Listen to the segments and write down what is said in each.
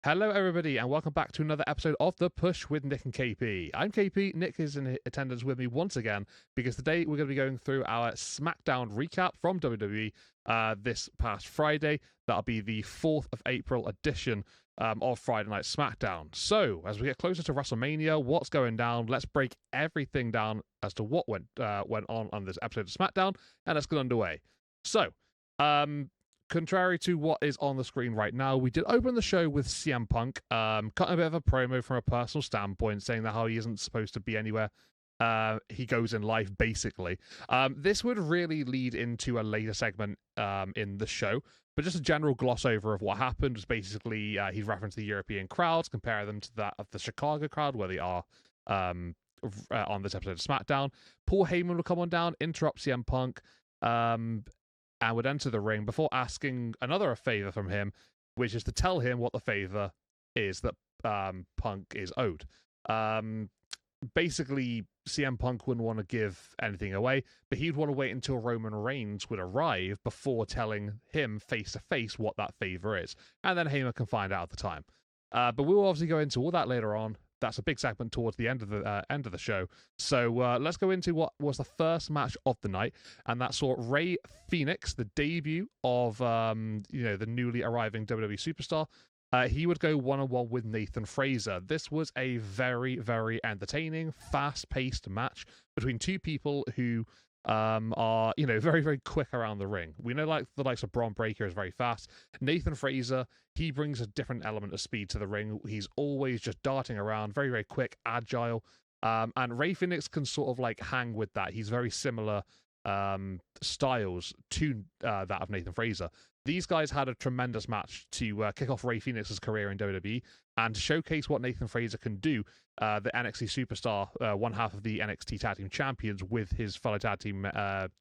Hello, everybody, and welcome back to another episode of The Push with Nick and KP. I'm KP. Nick is in attendance with me once again because today we're going to be going through our SmackDown recap from WWE this past Friday. That'll be the 4th of April edition of Friday Night SmackDown. So, as we get closer to WrestleMania, what's going down? Let's break everything down as to what went on this episode of SmackDown, and let's get underway. So, contrary to what is on the screen right now, we did open the show with CM Punk, cutting a bit of a promo from a personal standpoint, saying that how he isn't supposed to be anywhere he goes in life, basically. This would really lead into a later segment in the show, but just a general gloss over of what happened was basically he referenced the European crowds, compare them to that of the Chicago crowd, where they are on this episode of SmackDown. Paul Heyman will come on down, interrupt CM Punk, and would enter the ring before asking another favor from him, which is to tell him what the favor is that Punk is owed. Basically, CM Punk wouldn't want to give anything away, but he'd want to wait until Roman Reigns would arrive before telling him face-to-face what that favor is. And then Heyman can find out at the time. But we'll obviously go into all that later on. That's a big segment towards the end of the show. So let's go into what was the first match of the night, and that saw Rey Fenix, the debut of the newly arriving WWE superstar. He would go one-on-one with Nathan Frazer. This was a very, very entertaining, fast-paced match between two people who are very, very quick around the ring. We know like the likes of Braun Breaker is very fast. Nathan Frazer, he brings a different element of speed to the ring. He's always just darting around, very, very quick, agile. And Rey Fenix can sort of like hang with that. He's very similar styles to that of Nathan Frazer. These guys had a tremendous match to kick off Rey Fenix's career in WWE and to showcase what Nathan Frazer can do, the NXT superstar, one half of the NXT Tag Team Champions, with his fellow Tag Team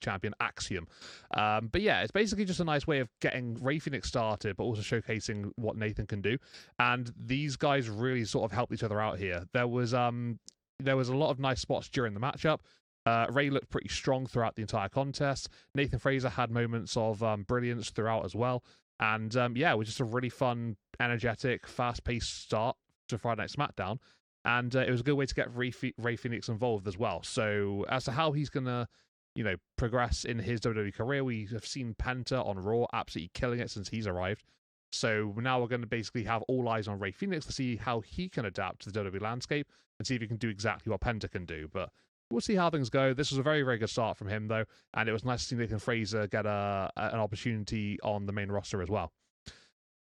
champion Axiom. But yeah, it's basically just a nice way of getting Rey Fenix started, but also showcasing what Nathan can do. And these guys really sort of helped each other out here. There was a lot of nice spots during the matchup. Rey looked pretty strong throughout the entire contest. Nathan Frazer had moments of brilliance throughout as well. And it was just a really fun, energetic, fast-paced start to Friday Night SmackDown. And it was a good way to get Rey Fenix involved as well. So as to how he's going to, progress in his WWE career, we have seen Penta on Raw absolutely killing it since he's arrived. So now we're going to basically have all eyes on Rey Fenix to see how he can adapt to the WWE landscape and see if he can do exactly what Penta can do. But we'll see how things go. This was a very, very good start from him, though, and it was nice to see Nathan Frazer get an opportunity on the main roster as well.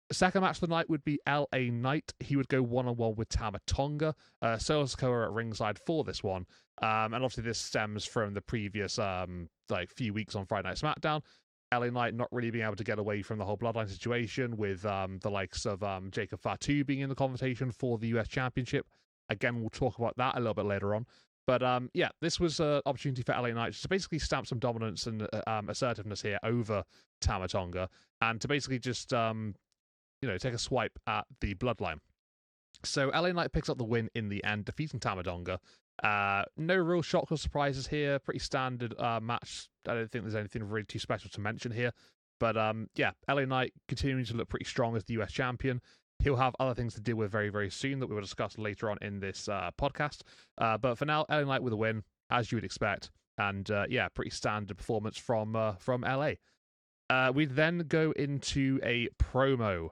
The second match of the night would be LA Knight. He would go one-on-one with Tama Tonga. Solo Sikoa at ringside for this one. And obviously this stems from the previous few weeks on Friday Night SmackDown. LA Knight not really being able to get away from the whole bloodline situation with the likes of Jacob Fatu being in the conversation for the US Championship. Again, we'll talk about that a little bit later on. But this was an opportunity for LA Knight to basically stamp some dominance and assertiveness here over Tama Tonga, and to basically just take a swipe at the bloodline. So LA Knight picks up the win in the end, defeating Tama Tonga. No real shocks or surprises here. Pretty standard match. I don't think there's anything really too special to mention here. But LA Knight continuing to look pretty strong as the US champion. He'll have other things to deal with very, very soon that we will discuss later on in this podcast. But for now, LA Knight with a win, as you would expect. And pretty standard performance from LA. We then go into a promo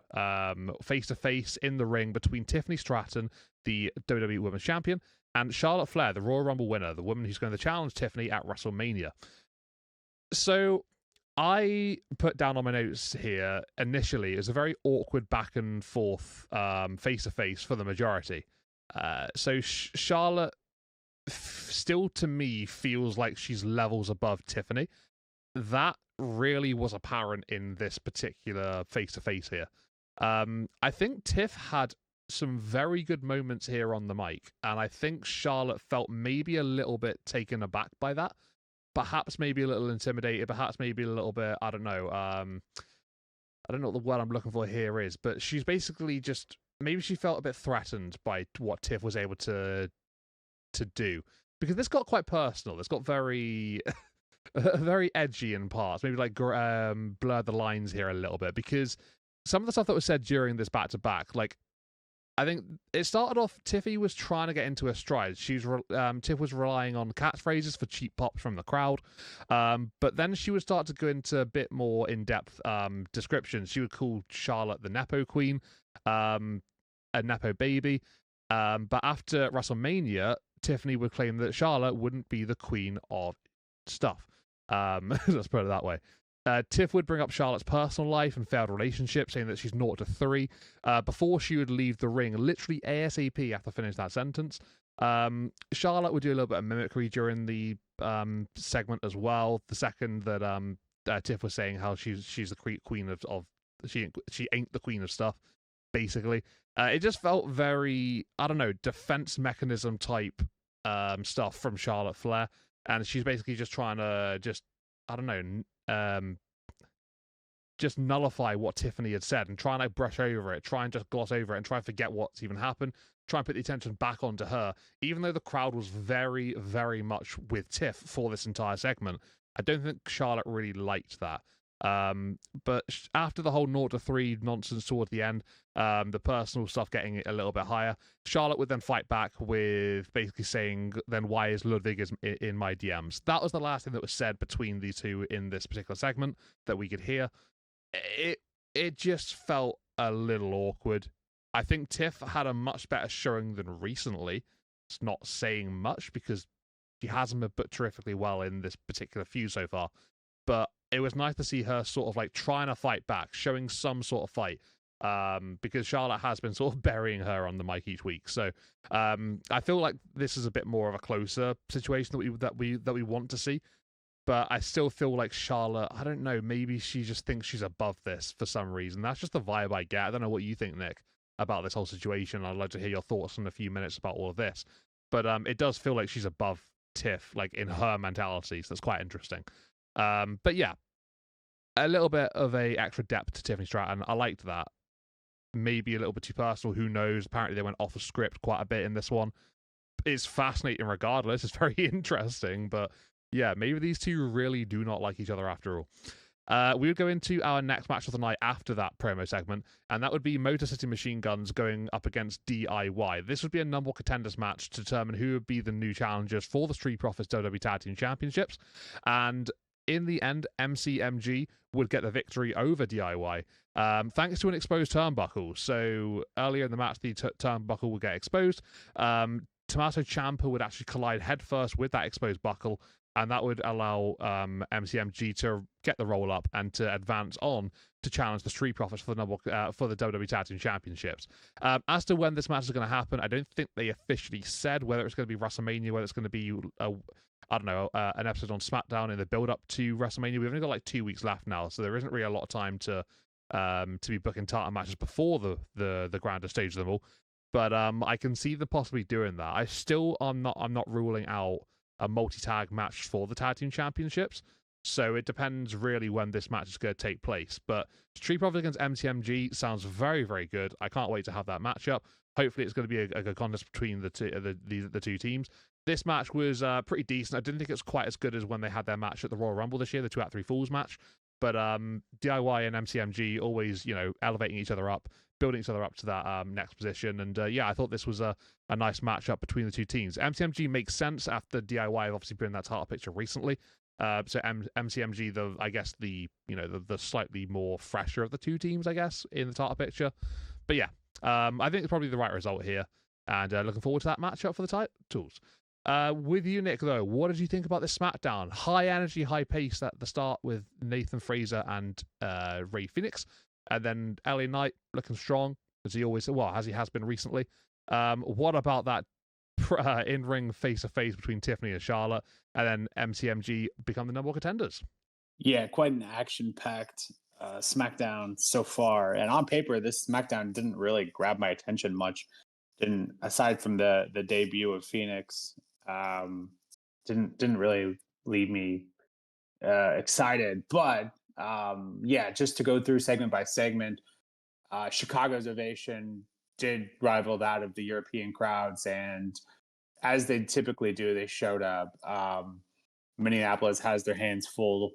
face-to-face in the ring between Tiffany Stratton, the WWE Women's Champion, and Charlotte Flair, the Royal Rumble winner, the woman who's going to challenge Tiffany at WrestleMania. So I put down on my notes here, initially, it was a very awkward back and forth face-to-face for the majority. So Charlotte still, to me, feels like she's levels above Tiffany. That really was apparent in this particular face-to-face here. I think Tiff had some very good moments here on the mic, and I think Charlotte felt maybe a little bit taken aback by that. Perhaps maybe a little intimidated, perhaps maybe a little bit, I don't know. I don't know what the word I'm looking for here is, but she's basically just, maybe she felt a bit threatened by what Tiff was able to do. Because this got quite personal. This got very very edgy in parts. Maybe like blur the lines here a little bit, because some of the stuff that was said during this back-to-back, like, I think it started off. Tiffy was trying to get into her stride. Tiff was relying on catchphrases for cheap pops from the crowd, but then she would start to go into a bit more in-depth descriptions. She would call Charlotte the Nepo Queen, a Nepo baby. But after WrestleMania, Tiffany would claim that Charlotte wouldn't be the queen of stuff. Let's put it that way. Tiff would bring up Charlotte's personal life and failed relationships, saying that she's 0 to 3, before she would leave the ring, literally ASAP after finishing that sentence. Charlotte would do a little bit of mimicry during the segment as well. The second that Tiff was saying how she's the queen of she ain't the queen of stuff, basically. It just felt very, I don't know, defense mechanism type stuff from Charlotte Flair, and she's basically just trying to I don't know, just nullify what Tiffany had said and try and brush over it, try and just gloss over it and try and forget what's even happened, try and put the attention back onto her, even though the crowd was very, very much with Tiff for this entire segment. I don't think Charlotte really liked that. But after the whole 0 to 3 nonsense toward the end, the personal stuff getting a little bit higher, Charlotte would then fight back with basically saying, then why is Ludwig in my DMs? That was the last thing that was said between these two in this particular segment that we could hear. It just felt a little awkward. I think Tiff had a much better showing than recently. It's not saying much because she hasn't been put terrifically well in this particular feud so far. But it was nice to see her sort of like trying to fight back, showing some sort of fight, because Charlotte has been sort of burying her on the mic each week. So I feel like this is a bit more of a closer situation that we want to see. But I still feel like Charlotte, I don't know, maybe she just thinks she's above this for some reason. That's just the vibe I get. I don't know what you think, Nick, about this whole situation. I'd like to hear your thoughts in a few minutes about all of this. But it does feel like she's above Tiff, like in her mentality. So that's quite interesting. But yeah, a little bit of a extra depth to Tiffany Stratton. I liked that. Maybe a little bit too personal. Who knows? Apparently they went off the script quite a bit in this one. It's fascinating regardless. It's very interesting. But yeah, maybe these two really do not like each other after all. We would go into our next match of the night after that promo segment, and that would be Motor City Machine Guns going up against DIY. This would be a number one contenders match to determine who would be the new challengers for the Street Profits WWE Tag Team Championships. And in the end, MCMG would get the victory over DIY, thanks to an exposed turnbuckle. So earlier in the match, the turnbuckle would get exposed. Tommaso Ciampa would actually collide headfirst with that exposed buckle, and that would allow MCMG to get the roll up and to advance on to challenge the Street Profits for the WWE Tag Team Championships. As to when this match is going to happen, I don't think they officially said whether it's going to be WrestleMania, whether it's going to be I don't know, an episode on SmackDown in the build-up to WrestleMania. We've only got like 2 weeks left now, so there isn't really a lot of time to be booking title matches before the grander stage of them all. But I can see them possibly doing that. I'm not ruling out a multi-tag match for the Tag Team Championships. So it depends really when this match is going to take place. But Street Profits against MCMG sounds very, very good. I can't wait to have that matchup. Hopefully it's going to be a good contest between the two teams. This match was pretty decent. I didn't think it was quite as good as when they had their match at the Royal Rumble this year, the 2 out of 3 Falls match. But DIY and MCMG always, elevating each other up, building each other up to that next position. And I thought this was a nice matchup between the two teams. MCMG makes sense after DIY have obviously been in that title picture recently. So MCMG, the slightly more fresher of the two teams, I guess, in the title picture. But yeah, I think it's probably the right result here. And looking forward to that matchup for the titles. With you, Nick, though, what did you think about this SmackDown? High energy, high pace at the start with Nathan Fraser and Rey Fenix. And then LA Knight looking strong, as he has been recently. What about that in-ring face-to-face between Tiffany and Charlotte, and then MCMG become the number one contenders? Yeah, quite an action-packed SmackDown so far. And on paper, this SmackDown didn't really grab my attention much. Didn't, aside from the debut of Phoenix, didn't really leave me excited. But just to go through segment by segment, Chicago's ovation did rival that of the European crowds, and as they typically do, they showed up. Minneapolis has their hands full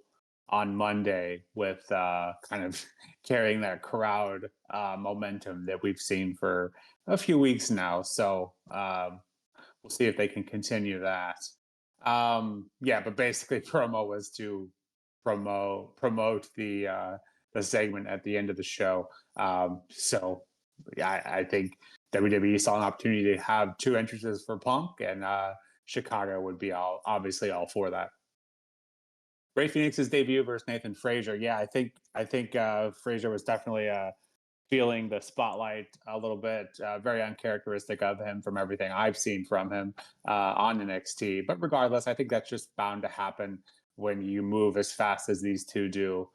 on Monday with kind of carrying that crowd momentum that we've seen for a few weeks now. So we'll see if they can continue that. Yeah, but basically, promo was to promote the segment at the end of the show. So yeah, I think WWE saw an opportunity to have two entrances for Punk, and Chicago would be obviously all for that. Ray Phoenix's debut versus Nathan Frazier. Yeah, I think Frazier was definitely feeling the spotlight a little bit. Very uncharacteristic of him from everything I've seen from him on NXT. But regardless, I think that's just bound to happen when you move as fast as these two do.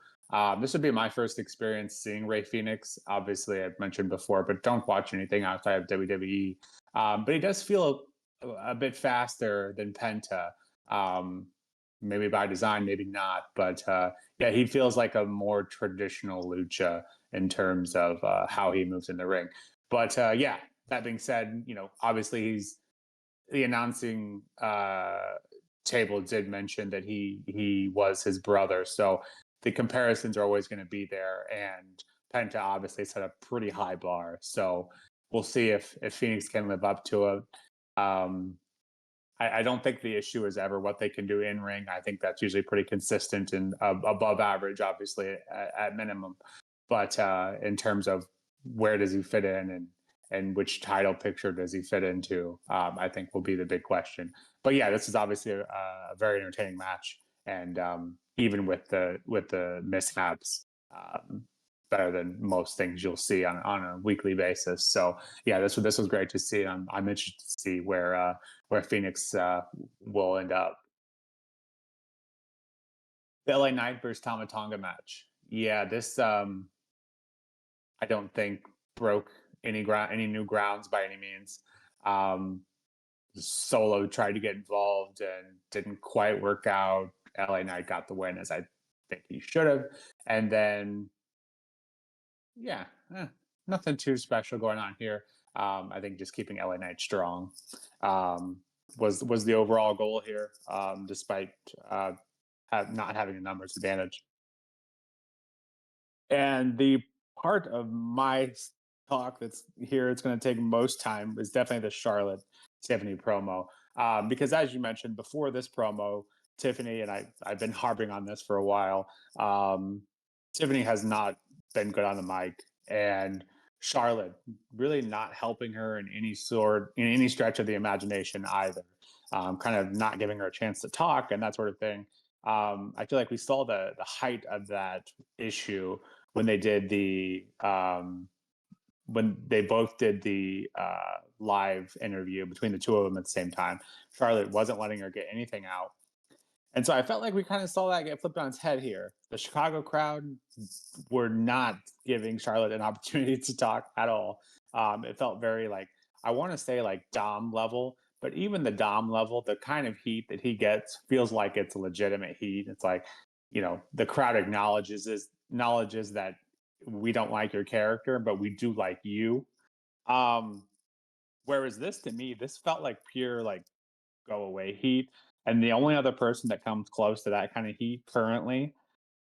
This would be my first experience seeing Ray Phoenix. Obviously, I've mentioned before, but don't watch anything outside of WWE. But he does feel a bit faster than Penta. Um, Maybe by design, maybe not. But yeah, he feels like a more traditional lucha in terms of how he moves in the ring. But yeah, that being said, obviously the announcing table did mention that he was his brother, so the comparisons are always going to be there. And Penta obviously set a pretty high bar, so we'll see if Phoenix can live up to it. Um, I don't think the issue is ever what they can do in ring. I think that's usually pretty consistent and above average, obviously at minimum. But in terms of where does he fit in and which title picture does he fit into, I think will be the big question. But yeah, this is obviously a very entertaining match, and even with the mishaps, um, better than most things you'll see on a weekly basis. So yeah, this was great to see. I'm interested to see where Phoenix will end up. The LA Knight versus Tama match. Yeah, this I don't think broke any new grounds by any means. Um, Solo tried to get involved and didn't quite work out. LA Knight got the win, as I think he should have. And then yeah, nothing too special going on here. I think just keeping LA Knight strong um, was the overall goal here, despite not having a numbers advantage. And the part of my talk that's here, it's going to take most time, is definitely the Charlotte Tiffany promo. Because as you mentioned before this promo, Tiffany, and I've been harping on this for a while, um, Tiffany has not been good on the mic. And Charlotte really not helping her in any stretch of the imagination either. Kind of not giving her a chance to talk and that sort of thing. I feel like we saw the height of that issue when they did when they both did the live interview between the two of them at the same time. Charlotte wasn't letting her get anything out. And so I felt like we kind of saw that get flipped on its head here. The Chicago crowd were not giving Charlotte an opportunity to talk at all. It felt very like, I want to say like Dom level, but even the Dom level, the kind of heat that he gets feels like it's a legitimate heat. It's like, the crowd acknowledges that we don't like your character, but we do like you. Um, Whereas this, to me, this felt like pure like go away heat. And the only other person that comes close to that kind of heat currently,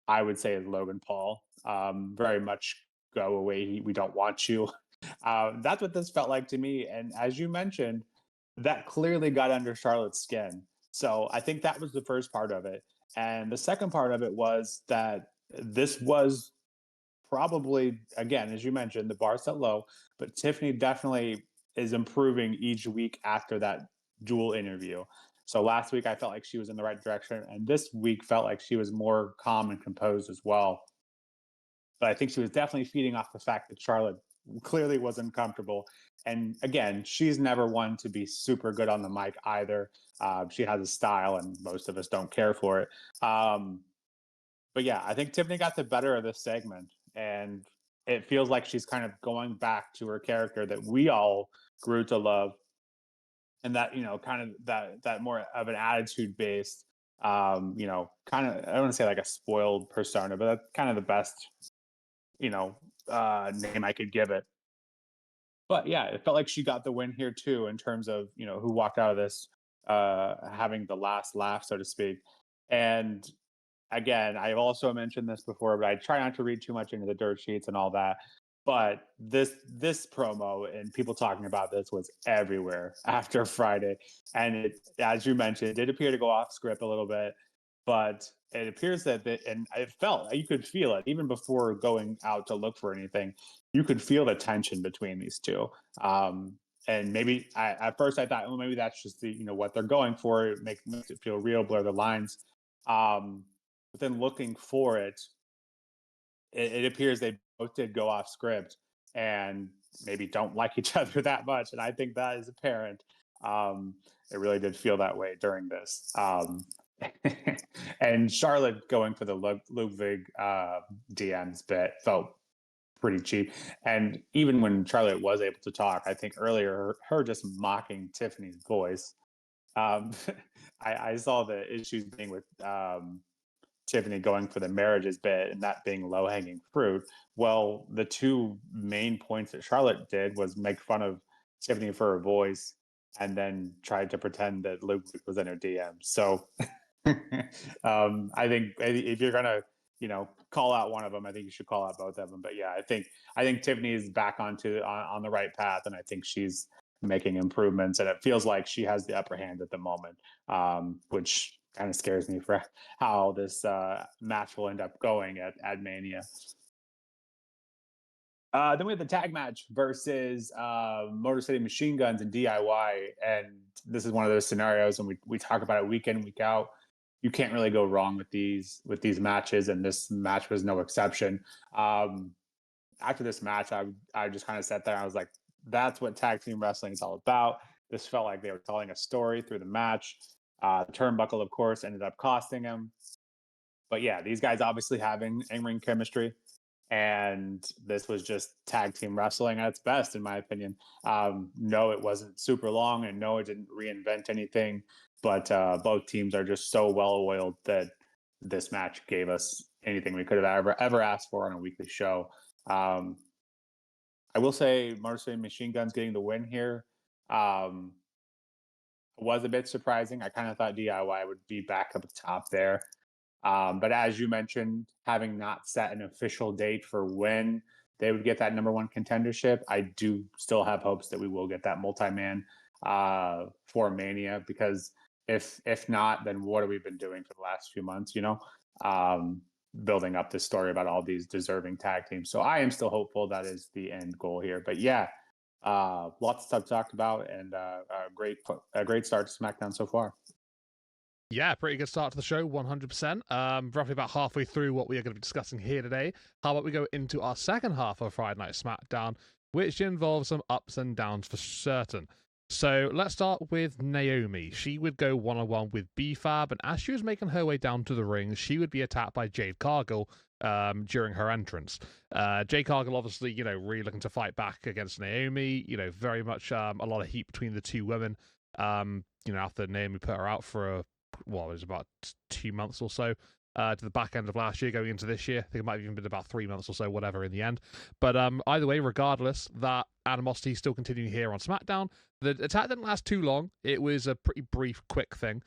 I would say, is Logan Paul. Very much go away heat. We don't want you. That's what this felt like to me. And as you mentioned, that clearly got under Charlotte's skin. So I think that was the first part of it. And the second part of it was that this was probably, again, as you mentioned, the bar set low, but Tiffany definitely is improving each week after that dual interview. So last week I felt like she was in the right direction, and this week felt like she was more calm and composed as well. But I think she was definitely feeding off the fact that Charlotte clearly wasn't comfortable. And again, she's never one to be super good on the mic either. She has a style, and most of us don't care for it. But yeah, I think Tiffany got the better of this segment, and it feels like she's kind of going back to her character that we all grew to love, and that kind of that more of an attitude based, kind of, I don't want to say like a spoiled persona, but that's kind of the best you know name I could give it. But yeah, it felt like she got the win here too in terms of who walked out of this having the last laugh, so to speak. And again, I've also mentioned this before, but I try not to read too much into the dirt sheets and all that. But this promo and people talking about this was everywhere after Friday, and it, as you mentioned, did appear to go off script a little bit, but it appears that and it felt you could feel it even before going out to look for anything. You could feel the tension between these two. And maybe at first I thought, well, maybe that's just what they're going for. It makes it feel real, blur the lines. But then looking for it appears they both did go off script and maybe don't like each other that much. And I think that is apparent. It really did feel that way during this. And Charlotte going for the Ludwig DMs bit felt pretty cheap. And even when Charlotte was able to talk, I think earlier her just mocking Tiffany's voice. Um, I saw the issues being with Tiffany going for the marriages bit and that being low hanging fruit. Well, the two main points that Charlotte did was make fun of Tiffany for her voice and then tried to pretend that Luke was in her DM. So I think if you're gonna, call out one of them, I think you should call out both of them. But yeah, I think Tiffany is back on the right path, and I think she's making improvements, and it feels like she has the upper hand at the moment, which kind of scares me for how this match will end up going at Mania. Then we have the tag match versus Motor City Machine Guns and DIY, and this is one of those scenarios, and we talk about it week in week out. You can't really go wrong with these matches, and this match was no exception. After this match, I just kind of sat there. And I was like, that's what tag team wrestling is all about. This felt like they were telling a story through the match. The turnbuckle, of course, ended up costing him. But yeah, these guys obviously have in-ring chemistry. And this was just tag team wrestling at its best, in my opinion. No, it wasn't super long, and no, it didn't reinvent anything. But both teams are just so well oiled that this match gave us anything we could have ever asked for on a weekly show. I will say, Motor City Machine Guns getting the win here was a bit surprising. I kind of thought DIY would be back up the top there. But as you mentioned, having not set an official date for when they would get that number one contendership, I do still have hopes that we will get that multi-man for Mania, because if not, then what have we been doing for the last few months, building up this story about all these deserving tag teams. So I am still hopeful that is the end goal here. But yeah, lots of stuff talked about, and a great start to SmackDown so far. Yeah, pretty good start to the show, 100%. Roughly about halfway through what we are going to be discussing here today. How about we go into our second half of Friday Night SmackDown, which involves some ups and downs for certain. So let's start with Naomi. She would go one-on-one with B-Fab, and as she was making her way down to the ring, she would be attacked by Jade Cargill during her entrance. Jade Cargill, obviously, really looking to fight back against Naomi. Very much a lot of heat between the two women. After Naomi put her out for it was about 2 months or so, to the back end of last year going into this year. I think it might have even been about 3 months or so, whatever, in the end. But either way, regardless, that animosity is still continuing here on SmackDown. The attack didn't last too long. It was a pretty brief, quick thing,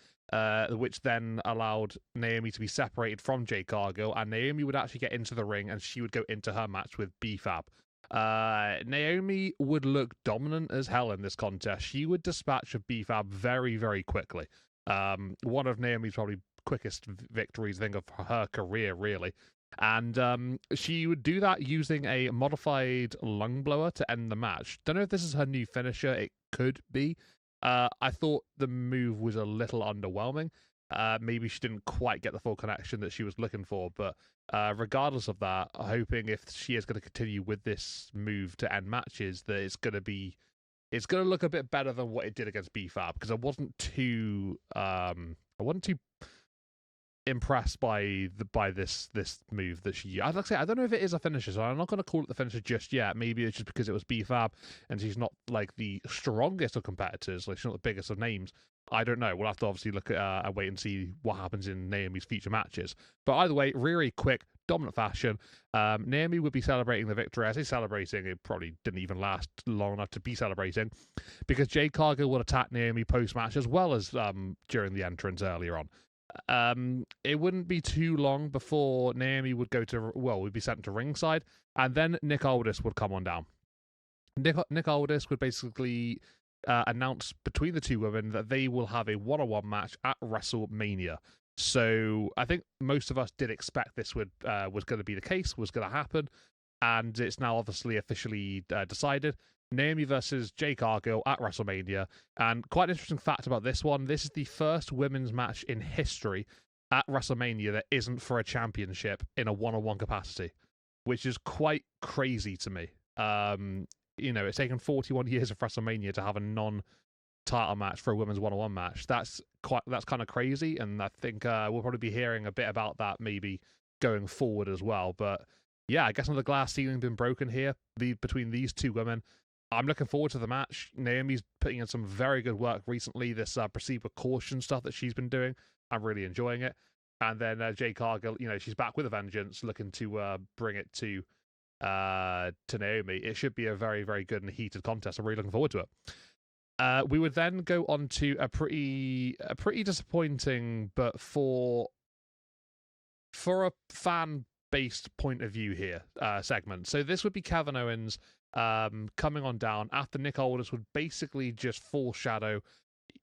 which then allowed Naomi to be separated from Jade Cargill, and Naomi would actually get into the ring, and she would go into her match with B-Fab. Naomi would look dominant as hell in this contest. She would dispatch a B-Fab very, very quickly. One of Naomi's probably quickest victories, I think, of her career, really. And she would do that using a modified lung blower to end the match. Don't know if this is her new finisher. It could be. I thought the move was a little underwhelming. Maybe she didn't quite get the full connection that she was looking for. But regardless of that, hoping if she is going to continue with this move to end matches, that it's going to look a bit better than what it did against B-Fab, because I wasn't too impressed by this move that she. I'd like to say, I don't know if it is a finisher, so I'm not going to call it the finisher just yet. Maybe it's just because it was B-Fab and she's not like the strongest of competitors, like she's not the biggest of names. I don't know. We'll have to obviously look at and wait and see what happens in Naomi's future matches. But either way, really quick, dominant fashion. Naomi would be celebrating the victory. I say celebrating, it probably didn't even last long enough to be celebrating, because Jade Cargill would attack Naomi post-match as well as during the entrance earlier on. It wouldn't be too long before Naomi would would be sent to ringside, and then Nick Aldis would come on down. Nick Aldis would basically announce between the two women that they will have a one-on-one match at WrestleMania. So I think most of us did expect this was going to be the case, was going to happen, and it's now obviously officially decided. Naomi versus Jade Cargill at WrestleMania. And quite an interesting fact about this one, this is the first women's match in history at WrestleMania that isn't for a championship in a one-on-one capacity, which is quite crazy to me. It's taken 41 years of WrestleMania to have a non-title match for a women's one-on-one match. That's kind of crazy, and I think we'll probably be hearing a bit about that maybe going forward as well. But yeah, I guess another glass ceiling been broken here between these two women. I'm looking forward to the match. Naomi's putting in some very good work recently. This proceed with caution stuff that she's been doing, I'm really enjoying it. And then Jade Cargill, she's back with a vengeance, looking to bring it to Naomi. It should be a very, very good and heated contest. I'm really looking forward to it. We would then go on to a pretty disappointing, but for a fan-based point of view here, segment. So this would be Kevin Owens coming on down after Nick Aldis would basically just foreshadow,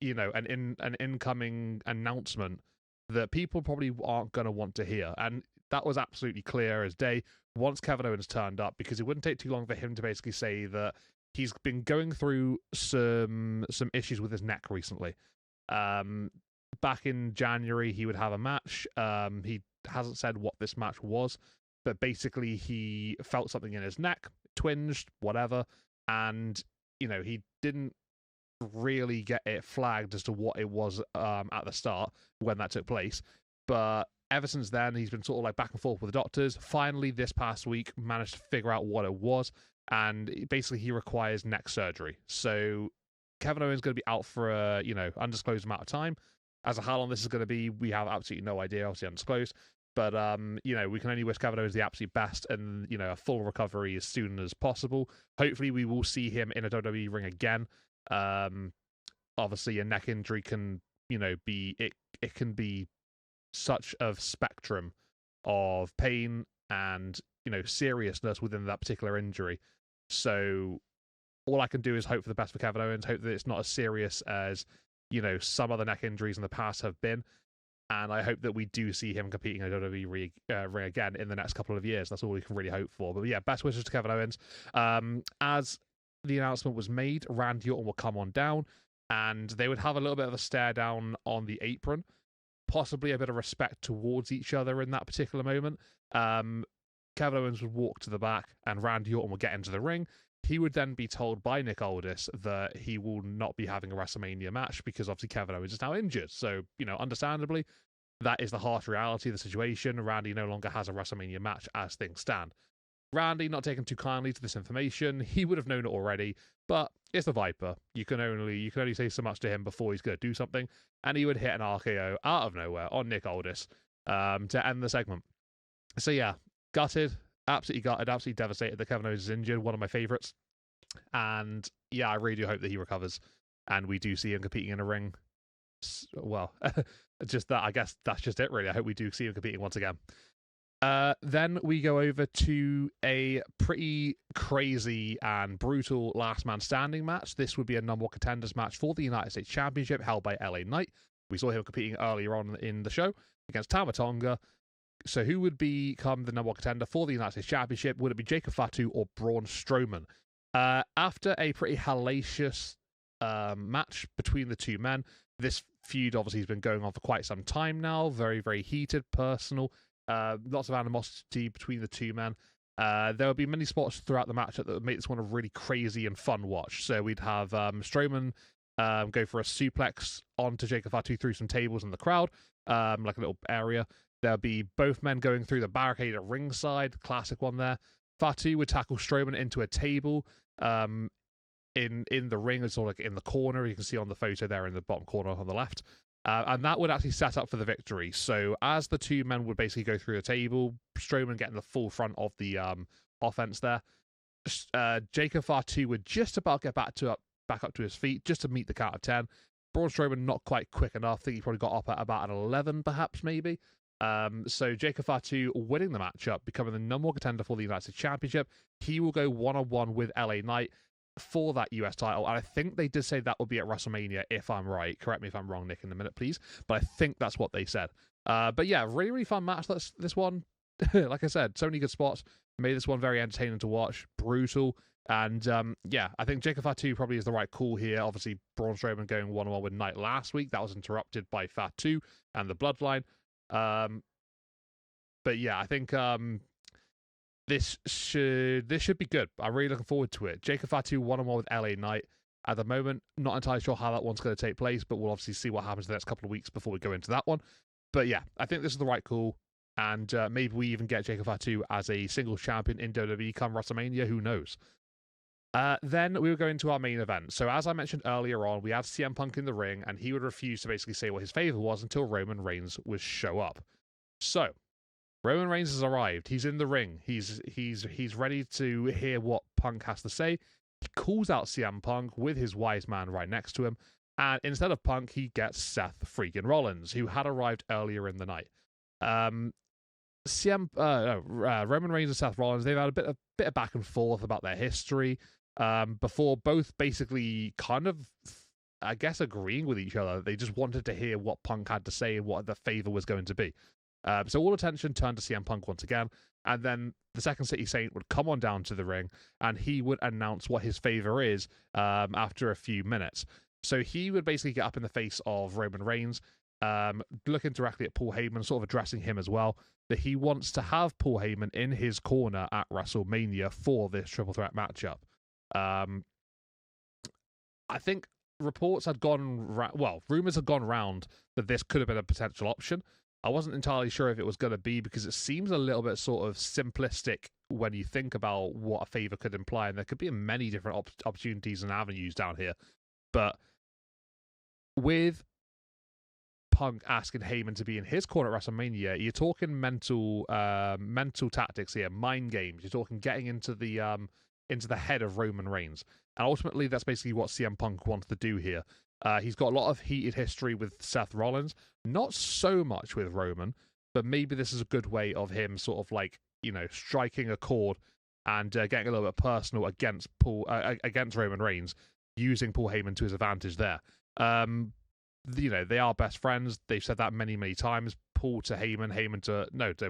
an incoming announcement that people probably aren't going to want to hear. And that was absolutely clear as day once Kevin Owens turned up, because it wouldn't take too long for him to basically say that he's been going through some issues with his neck recently. Back in January, he would have a match. He hasn't said what this match was, but basically he felt something in his neck, twinged, whatever, and he didn't really get it flagged as to what it was at the start when that took place. But ever since then, he's been sort of like back and forth with the doctors. Finally, this past week, managed to figure out what it was, and basically he requires neck surgery. So Kevin Owens is going to be out for a undisclosed amount of time. As to how long this is going to be, we have absolutely no idea, obviously undisclosed. But, we can only wish Kevin Owens the absolute best and, a full recovery as soon as possible. Hopefully we will see him in a WWE ring again. Obviously a neck injury can, it can be such a spectrum of pain and, seriousness within that particular injury. So all I can do is hope for the best for Kevin Owens, hope that it's not as serious as, some other neck injuries in the past have been. And I hope that we do see him competing in a WWE ring again in the next couple of years. That's all we can really hope for. But yeah, best wishes to Kevin Owens. As the announcement was made, Randy Orton will come on down, and they would have a little bit of a stare down on the apron, possibly a bit of respect towards each other in that particular moment. Kevin Owens would walk to the back, and Randy Orton would get into the ring. He would then be told by Nick Aldis that he will not be having a WrestleMania match because obviously Kevin Owens is now injured. So, understandably, that is the harsh reality of the situation. Randy no longer has a WrestleMania match as things stand. Randy not taking too kindly to this information. He would have known it already, but it's the Viper. You can only say so much to him before he's going to do something, and he would hit an RKO out of nowhere on Nick Aldis to end the segment. So yeah, absolutely gutted, absolutely devastated that Kevin Owens is injured, one of my favourites. And yeah, I really do hope that he recovers and we do see him competing in a ring. Well, just that, I guess that's just it really. I hope we do see him competing once again. Then we go over to a pretty crazy and brutal last man standing match. This would be a number one contenders match for the United States Championship held by LA Knight. We saw him competing earlier on in the show against Tama Tonga. So who would become the number one contender for the United States Championship? Would it be Jacob Fatu or Braun Strowman? After a pretty hellacious match between the two men, this feud obviously has been going on for quite some time now. Very, very heated, personal. Lots of animosity between the two men. There will be many spots throughout the match that would make this one a really crazy and fun watch. So we'd have Strowman go for a suplex onto Jacob Fatu through some tables in the crowd, like a little area. There'll be both men going through the barricade at ringside, classic one there. Fatu would tackle Strowman into a table in the ring, it's sort of like in the corner. You can see on the photo there in the bottom corner on the left. And that would actually set up for the victory. So as the two men would basically go through the table, Strowman getting the full front of the offense there, Jacob Fatu would just about get back up to his feet just to meet the count of 10. Braun Strowman not quite quick enough. I think he probably got up at about an 11, perhaps, maybe. So Jacob Fatu winning the matchup, becoming the number one contender for the United States Championship. He will go one-on-one with LA Knight for that US title. And I think they did say that will be at WrestleMania, if I'm right. Correct me if I'm wrong, Nick, in a minute, please. But I think that's what they said. But yeah, really, really fun match. This one, like I said, so many good spots. Made this one very entertaining to watch. Brutal. And yeah, I think Jacob Fatu probably is the right call here. Obviously, Braun Strowman going one-on-one with Knight last week. That was interrupted by Fatu and the Bloodline. But yeah, I think this should be good. I'm really looking forward to it. Jacob Fatu one-on-one with LA Knight. At the moment, not entirely sure how that one's going to take place, but we'll obviously see what happens the next couple of weeks before we go into that one. But yeah, I think this is the right call. And maybe we even get Jacob Fatu as a singles champion in WWE come WrestleMania. Who knows? Then we were going to our main event. So as I mentioned earlier on, we had CM Punk in the ring, and he would refuse to basically say what his favor was until Roman Reigns would show up. So Roman Reigns has arrived. He's in the ring. He's ready to hear what Punk has to say. He calls out CM Punk with his wise man right next to him, and instead of Punk, he gets Seth freaking Rollins, who had arrived earlier in the night. Roman Reigns and Seth Rollins, they've had a bit of back and forth about their history. Before both basically kind of, I guess, agreeing with each other. They just wanted to hear what Punk had to say and what the favor was going to be. So all attention turned to CM Punk once again, and then the Second City Saint would come on down to the ring, and he would announce what his favor is after a few minutes. So he would basically get up in the face of Roman Reigns, looking directly at Paul Heyman, sort of addressing him as well, that he wants to have Paul Heyman in his corner at WrestleMania for this triple threat matchup. I think rumors had gone round that this could have been a potential option. I wasn't entirely sure if it was going to be, because it seems a little bit sort of simplistic when you think about what a favor could imply, and there could be many different opportunities and avenues down here. But with Punk asking Heyman to be in his corner at WrestleMania, you're talking mental tactics here, mind games. You're talking getting into the head of Roman Reigns, and ultimately that's basically what CM Punk wants to do here. He's got a lot of heated history with Seth Rollins, not so much with Roman, but maybe this is a good way of him sort of like, striking a chord and getting a little bit personal against Roman Reigns, using Paul Heyman to his advantage there. They are best friends. They've said that many, many times. Paul to Heyman,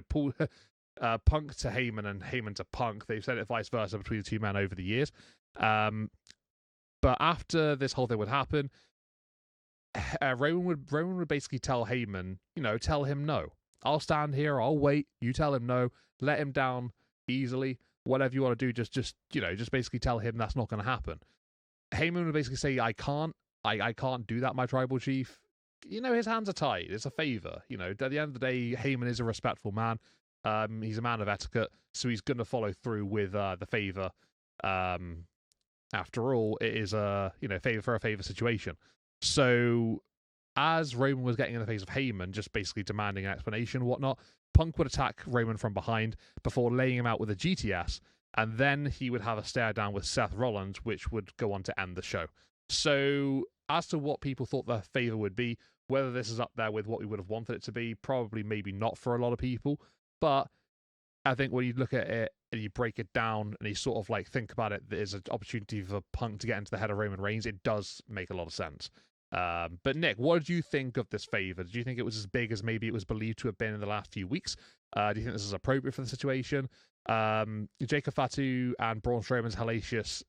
Paul, Punk to Heyman, and Heyman to Punk. They've said it vice versa between the two men over the years. But after this whole thing would happen, Roman would basically tell Heyman, tell him no. I'll stand here. I'll wait. You tell him no. Let him down easily. Whatever you want to do, just basically tell him that's not going to happen. Heyman would basically say, I can't do that, my tribal chief. His hands are tied. It's a favor. At the end of the day, Heyman is a respectful man. He's a man of etiquette, so he's going to follow through with the favor. After all, it is a favor for a favor situation. So as Roman was getting in the face of Heyman, just basically demanding an explanation and whatnot, Punk would attack Roman from behind before laying him out with a GTS, and then he would have a stare down with Seth Rollins, which would go on to end the show. So as to what people thought the favor would be, whether this is up there with what we would have wanted it to be, probably maybe not for a lot of people, but I think when you look at it and you break it down and you sort of like think about it, there's an opportunity for Punk to get into the head of Roman Reigns. It does make a lot of sense. But Nick, what did you think of this favor? Did you think it was as big as maybe it was believed to have been in the last few weeks? Do you think this is appropriate for the situation? Jacob Fatu and Braun Strowman's hellacious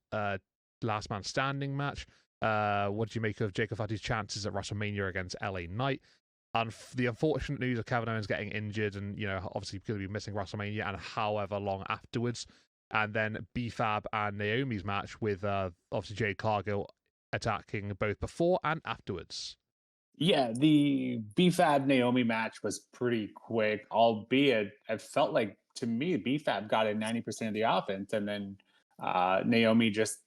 last man standing match. What did you make of Jacob Fatu's chances at WrestleMania against LA Knight? And the unfortunate news of Kevin Owens getting injured and, obviously going to be missing WrestleMania and however long afterwards. And then B-Fab and Naomi's match with, obviously, Jade Cargill attacking both before and afterwards. Yeah, the B-Fab Naomi match was pretty quick, albeit I felt like, to me, B-Fab got in 90% of the offense, and then Naomi just,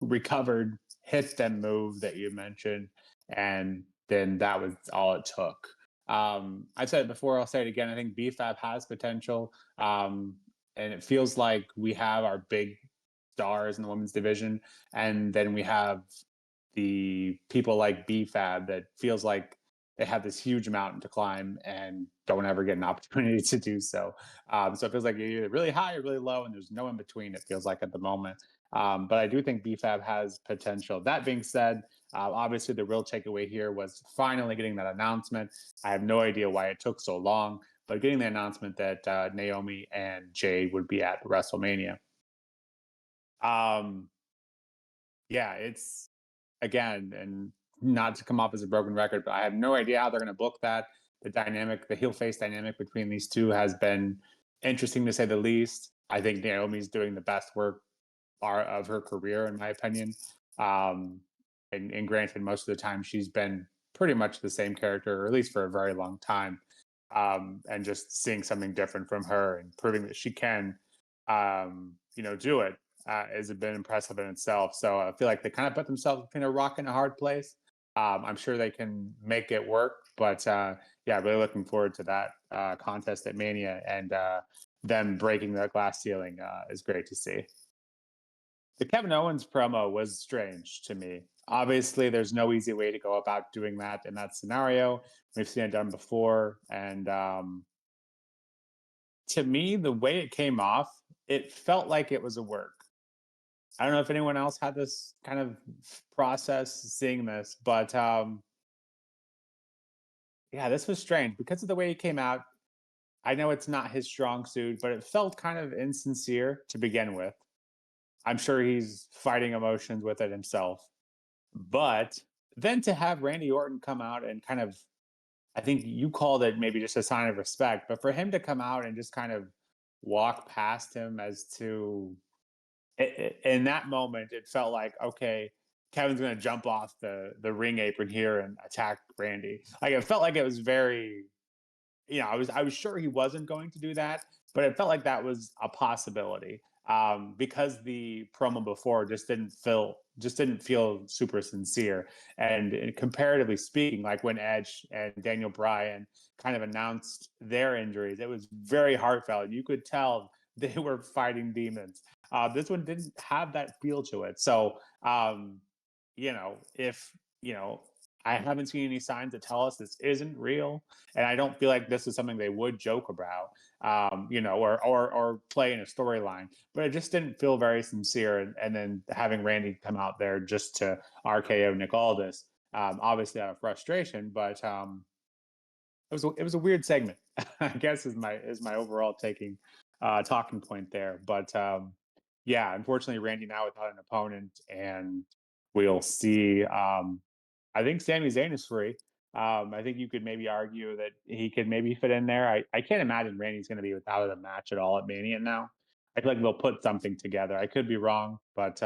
recovered, hit that move that you mentioned, and then that was all it took. I've said it before, I'll say it again. I think B-Fab has potential, and it feels like we have our big stars in the women's division, and then we have the people like BFAB that feels like they have this huge mountain to climb and don't ever get an opportunity to do so. So it feels like you're either really high or really low, and there's no in between. It feels like at the moment. But I do think BFAB has potential. That being said, obviously the real takeaway here was finally getting that announcement. I have no idea why it took so long, but getting the announcement that Naomi and Jade would be at WrestleMania. Um, yeah, it's again, and not to come off as a broken record, but I have no idea how they're going to book that. The dynamic, the heel face dynamic between these two has been interesting to say the least. I think Naomi's doing the best work of her career, in my opinion. Um, and granted, most of the time she's been pretty much the same character, or at least for a very long time. And just seeing something different from her and proving that she can, do it has been impressive in itself. So I feel like they kind of put themselves between a rock and a hard place. I'm sure they can make it work, but yeah, really looking forward to that contest at Mania, and them breaking the glass ceiling is great to see. The Kevin Owens promo was strange to me. Obviously, there's no easy way to go about doing that in that scenario. We've seen it done before, and to me, the way it came off, it felt like it was a work. I don't know if anyone else had this kind of process seeing this, but yeah, this was strange because of the way he came out. I know it's not his strong suit, but it felt kind of insincere to begin with. I'm sure he's fighting emotions with it himself. But then to have Randy Orton come out and kind of, I think you called it maybe just a sign of respect, but for him to come out and just kind of walk past him as to, in that moment, it felt like, okay, Kevin's going to jump off the ring apron here and attack Randy. Like it felt like it was very, I was sure he wasn't going to do that, but it felt like that was a possibility because the promo before just didn't feel super sincere. And comparatively speaking, like when Edge and Daniel Bryan kind of announced their injuries, it was very heartfelt. You could tell they were fighting demons. This one didn't have that feel to it. So, if you know I haven't seen any signs that tell us this isn't real, and I don't feel like this is something they would joke about, or play in a storyline. But it just didn't feel very sincere, and then having Randy come out there just to RKO Nick Aldis, obviously out of frustration, but it was a weird segment. I guess is my overall talking point there. But yeah, unfortunately, Randy now without an opponent, and we'll see. I think Sami Zayn is free. I think you could maybe argue that he could maybe fit in there. I can't imagine Randy's going to be without a match at all at Mania now. I feel like they'll put something together. I could be wrong, but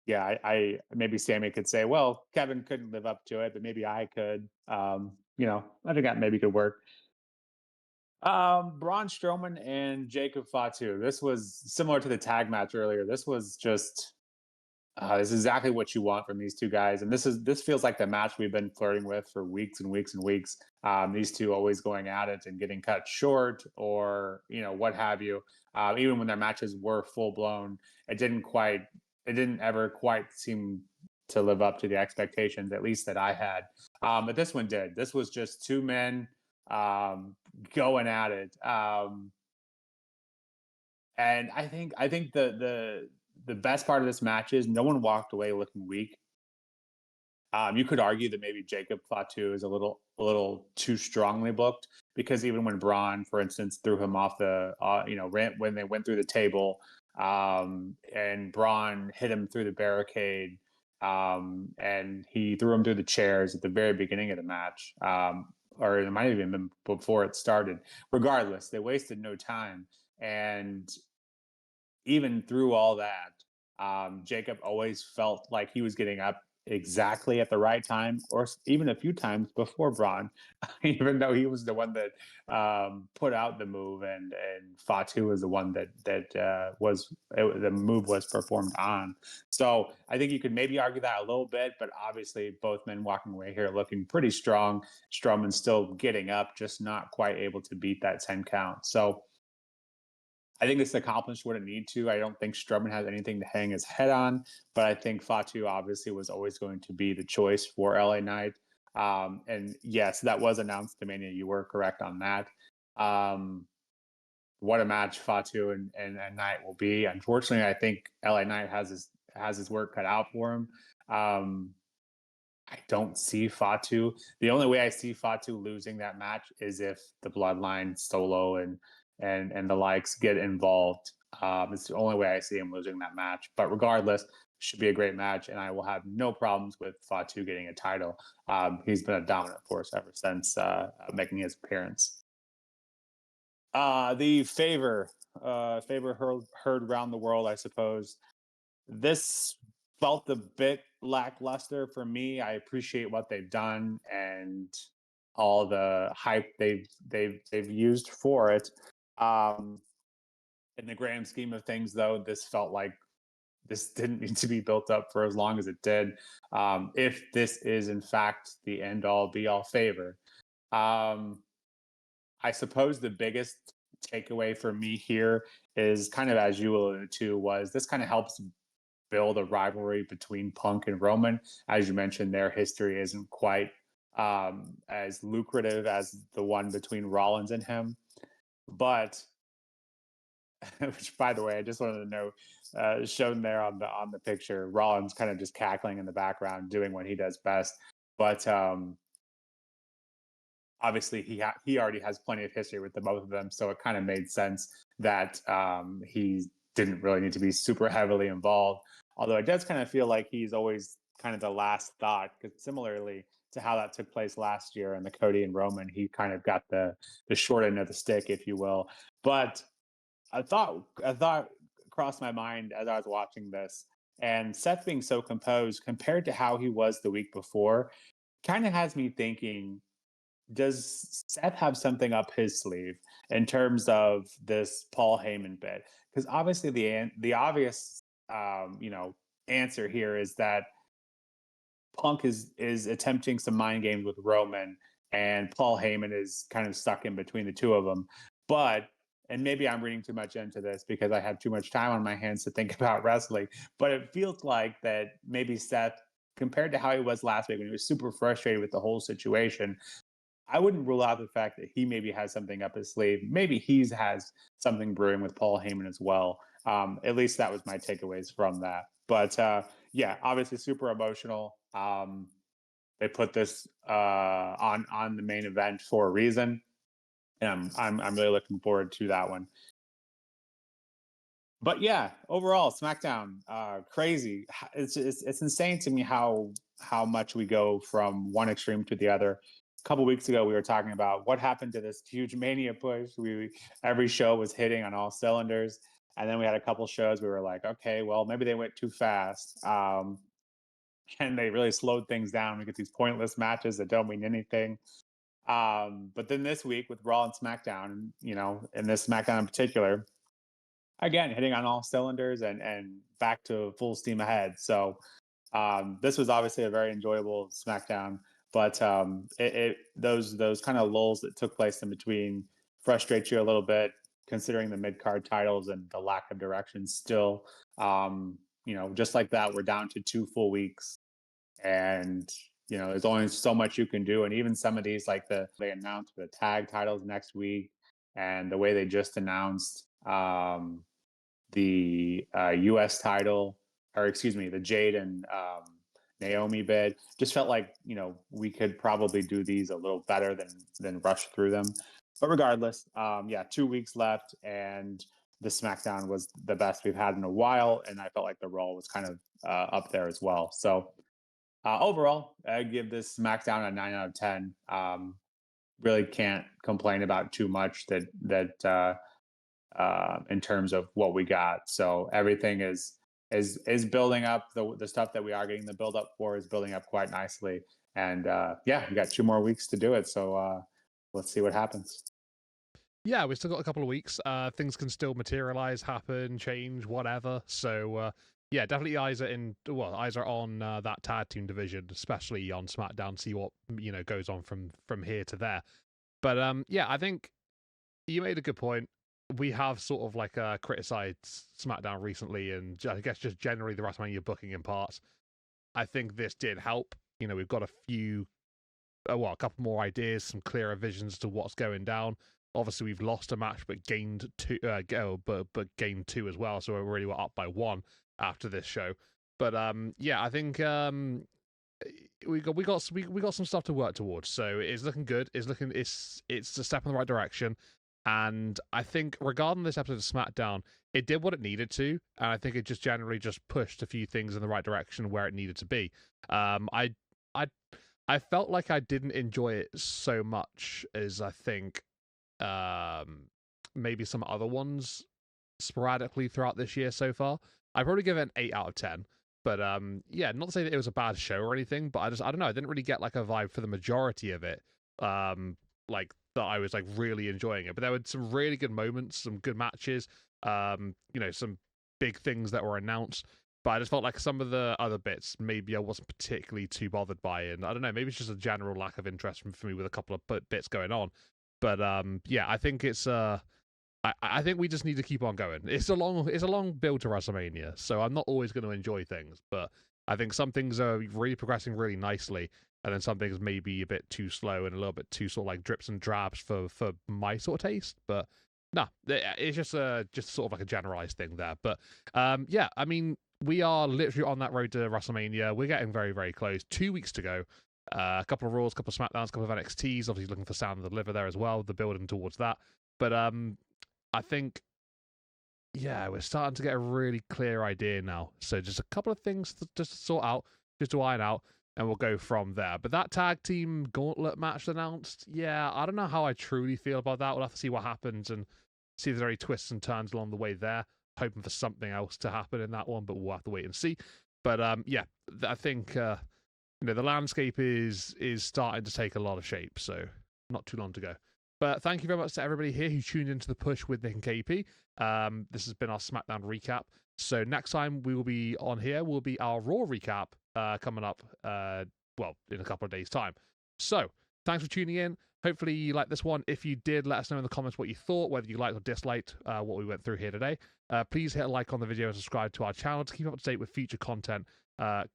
yeah, I maybe Sammy could say, well, Kevin couldn't live up to it, but maybe I could. I think that maybe could work. Braun Strowman and Jacob Fatu. This was similar to the tag match earlier. This was just this is exactly what you want from these two guys, and this feels like the match we've been flirting with for weeks and weeks and weeks. These two always going at it and getting cut short, or what have you. Even when their matches were full blown, it didn't ever quite seem to live up to the expectations, at least that I had. But this one did. This was just two men um, going at it. And I think the best part of this match is no one walked away looking weak. You could argue that maybe Jacob Fatu is a little too strongly booked, because even when Braun, for instance, threw him off when they went through the table, and Braun hit him through the barricade, and he threw him through the chairs at the very beginning of the match, or it might have even been before it started. Regardless, they wasted no time, and even through all that, Jacob always felt like he was getting up exactly at the right time, or even a few times before Braun, even though he was the one that put out the move, and Fatu was the one the move was performed on. So I think you could maybe argue that a little bit, but obviously both men walking away here looking pretty strong. Strowman still getting up, just not quite able to beat that 10 count. So I think this accomplished what it needed to. I don't think Strowman has anything to hang his head on, but I think Fatu obviously was always going to be the choice for LA Knight. And yes, that was announced to Mania. You were correct on that. Um, what a match Fatu and Knight will be. Unfortunately, I think LA Knight has his work cut out for him. Um, I don't see Fatu. The only way I see Fatu losing that match is if the Bloodline, Solo, and the likes get involved. It's the only way I see him losing that match. But regardless, should be a great match, and I will have no problems with Fatu getting a title. He's been a dominant force ever since making his appearance. The favor heard around the world, I suppose. This felt a bit lackluster for me. I appreciate what they've done and all the hype they've used for it. Um, in the grand scheme of things, though, this felt like this didn't need to be built up for as long as it did. If this is in fact the end all be all favor, um, I suppose the biggest takeaway for me here is kind of as you alluded to was this kind of helps build a rivalry between Punk and Roman. As you mentioned, their history isn't quite as lucrative as the one between Rollins and him. But, which by the way, I just wanted to know, shown there on the picture, Rollins kind of just cackling in the background, doing what he does best. But obviously, he already has plenty of history with the both of them, so it kind of made sense that he didn't really need to be super heavily involved. Although it does kind of feel like he's always kind of the last thought, because similarly to how that took place last year in the Cody and Roman, he kind of got the short end of the stick, if you will. But a thought crossed my mind as I was watching this, and Seth being so composed compared to how he was the week before, kind of has me thinking, does Seth have something up his sleeve in terms of this Paul Heyman bit? Because obviously the obvious answer here is that Punk is attempting some mind games with Roman, and Paul Heyman is kind of stuck in between the two of them. But and maybe I'm reading too much into this because I have too much time on my hands to think about wrestling. But it feels like that maybe Seth, compared to how he was last week when he was super frustrated with the whole situation, I wouldn't rule out the fact that he maybe has something up his sleeve. Maybe he has something brewing with Paul Heyman as well. At least that was my takeaways from that. But yeah, obviously super emotional. They put this on the main event for a reason, and I'm really looking forward to that one. But yeah, overall, SmackDown, crazy. It's insane to me how much we go from one extreme to the other. A couple weeks ago, we were talking about what happened to this huge Mania push. Every show was hitting on all cylinders, and then we had a couple shows we were like, okay, well, maybe they went too fast, and they really slowed things down. We get these pointless matches that don't mean anything. But then this week with Raw and SmackDown, and this SmackDown in particular, again hitting on all cylinders and back to full steam ahead. So this was obviously a very enjoyable SmackDown, but those kind of lulls that took place in between frustrate you a little bit, considering the mid card titles and the lack of direction. Still, just like that, we're down to 2 full weeks, and there's only so much you can do. And even some of these, like they announced the tag titles next week, and the way they just announced the U.S. title, or excuse me, the Jade and Naomi bid, just felt like we could probably do these a little better than rush through them. But regardless, yeah, 2 weeks left, and the SmackDown was the best we've had in a while, and I felt like the Raw was kind of up there as well. So overall, I give this SmackDown a 9 out of 10. Really can't complain about too much that in terms of what we got. So everything is building up. The stuff that we are getting the build up for is building up quite nicely. And yeah, we got 2 more weeks to do it. So let's see what happens. Yeah, we've still got a couple of weeks. Things can still materialize, happen, change, whatever. So yeah, definitely eyes are on that tag team division, especially on SmackDown. See what goes on from here to there. But yeah, I think you made a good point. we have sort of like criticized SmackDown recently, and I guess just generally the WrestleMania booking in parts. I think this did help. You know, we've got a few, a couple more ideas, some clearer visions to what's going down. Obviously, we've lost a match, but gained two, but gained two as well. So we really were up by one after this show. But yeah, I think we got some stuff to work towards. So it's looking good. It's a step in the right direction. And I think regarding this episode of SmackDown, it did what it needed to, and I think it just generally just pushed a few things in the right direction where it needed to be. I felt like I didn't enjoy it so much as I think maybe some other ones sporadically throughout this year so far. I'd probably give it an 8 out of 10. But yeah, not to say that it was a bad show or anything, but I don't know, I didn't really get like a vibe for the majority of it. Like that I was like really enjoying it. But there were some really good moments, some good matches, you know, some big things that were announced. But I just felt like some of the other bits maybe I wasn't particularly too bothered by, and I don't know, maybe it's just a general lack of interest for me with a couple of bits going on. But yeah, I think it's I think we just need to keep on going. It's a long build to WrestleMania, so I'm not always going to enjoy things, but I think some things are really progressing really nicely, and then some things may be a bit too slow and a little bit too sort of like drips and drabs for my sort of taste. But no, it's just sort of like a generalized thing there. But yeah, I mean, we are literally on that road to WrestleMania. We're getting very, very close. 2 weeks to go. A couple of Raws, a couple of SmackDowns, a couple of NXTs. Obviously looking for Sound and Deliver there as well. The building towards that. But I think, yeah, we're starting to get a really clear idea now. So just a couple of things just to sort out, just to iron out, and we'll go from there. But that tag team gauntlet match announced, yeah, I don't know how I truly feel about that. We'll have to see what happens and see if there's any twists and turns along the way there. Hoping for something else to happen in that one, but we'll have to wait and see. But yeah, I think you know, the landscape is starting to take a lot of shape. So not too long to go. But thank you very much to everybody here who tuned into the push with Nick and KP. This has been our SmackDown recap. So next time we will be on here will be our Raw recap coming up, well, in a couple of days' time. So thanks for tuning in. Hopefully you liked this one. If you did, let us know in the comments what you thought, whether you liked or disliked what we went through here today. Please hit a like on the video and subscribe to our channel to keep up to date with future content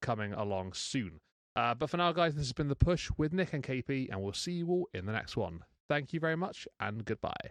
coming along soon. But for now, guys, this has been The Push with Nick and KP, and we'll see you all in the next one. Thank you very much, and goodbye.